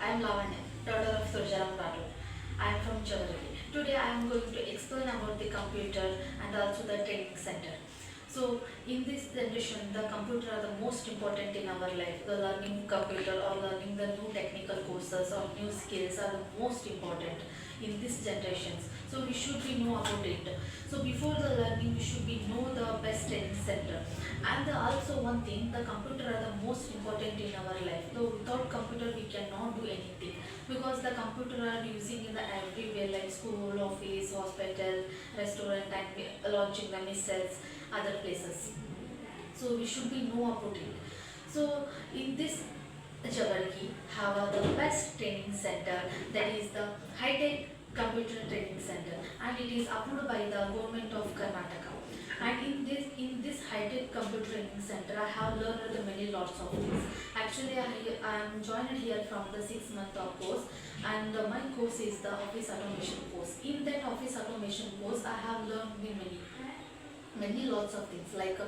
I am Lavanya, daughter of Surjaram Rathod. I am from Jagadhri. Today I am going to explain about the computer and also the training center. So in this generation, the computer are the most important in our life. The learning computer or learning the new technical courses or new skills are the most important in this generations. So we should be know about it. So before the learning, we should be know the best training center. And also one thing, the computer are the most important in our life. So without computer, we cannot do anything because the computer are using in the everywhere like school, office, hospital, restaurant, and launching the missiles, other places. So we should be know about it. So in this Jagadhri have the best training center, that is the high-tech computer training center, and it is approved by the government of Karnataka. And in this high-tech computer training center, I have learned the many lots of things. Actually, I am joined here from the 6 month of course, and my course is the office automation course. In that office automation course, I have learned the many lots of things like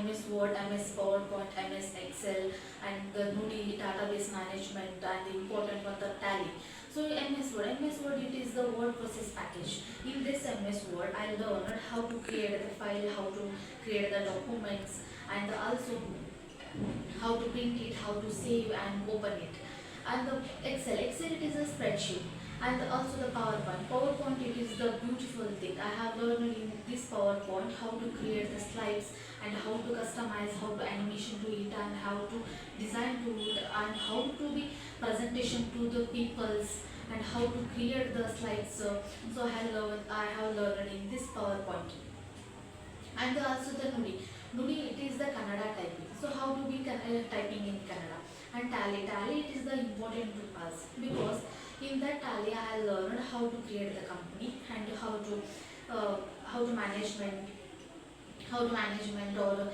MS Word, MS PowerPoint, MS Excel, and the Nudi database management, and the important one the Tally. So MS Word it is the word process package. In this MS Word, I learned how to create the file, how to create the documents, and also how to print it, how to save and open it. And the Excel it is a spreadsheet. And also the PowerPoint it is the beautiful thing. I have learned in this PowerPoint how to create the slides and how to customize, how to animation to it, and how to design to it, and how to be presentation to the peoples, and how to create the slides. So I have learned in this PowerPoint. And also the Nudi it is the Kannada typing. So how to be typing in Kannada. And Tally it is the important to us because in that Tally I learned how to create the company and how to management or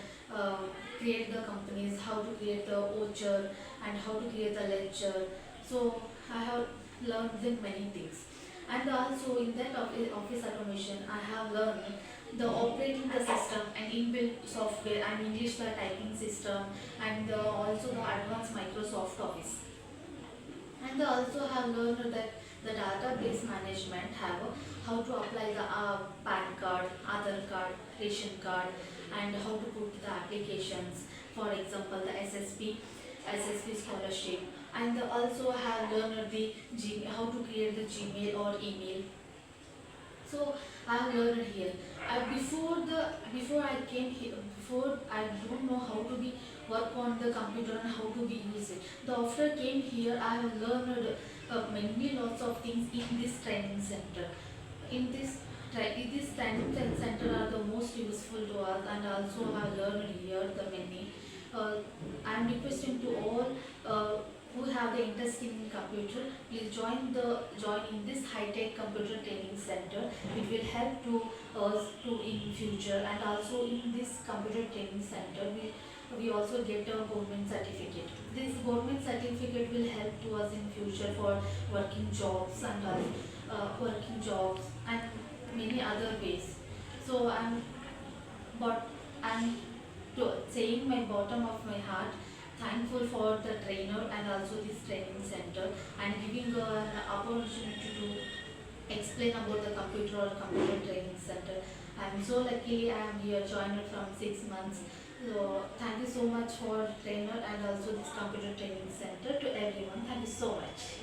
create the companies, how to create the voucher, and how to create the ledger. So I have learned them many things. And also in that office automation, I have learned the operating the system and inbuilt software and English the typing system, and also the advanced Microsoft Office. And they also have learned that the database management have how to apply the PAN card, Aadhaar card, ration card, and how to put the applications, for example the SSP scholarship. And they also have learned the how to create the Gmail or email. So I have learned here. Before I came here, before I don't know how to be work on the computer and how to be use it. The after came here, I have learned many lots of things in this training center. In this training center are the most useful to us, and also I have learned here the many. Uh, I am requesting to all who have the interest in computer, please join in this high-tech computer training center. It will help to us to in future, and also in this computer training center we also get a government certificate. This government certificate will help to us in future for working jobs and many other ways. So but I'm saying my bottom of my heart thankful for the trainer and also this training center, and giving an opportunity to explain about the computer or computer training center. I'm so lucky I am here joined from 6 months. So thank you so much for trainer and also this computer training center to everyone. Thank you so much.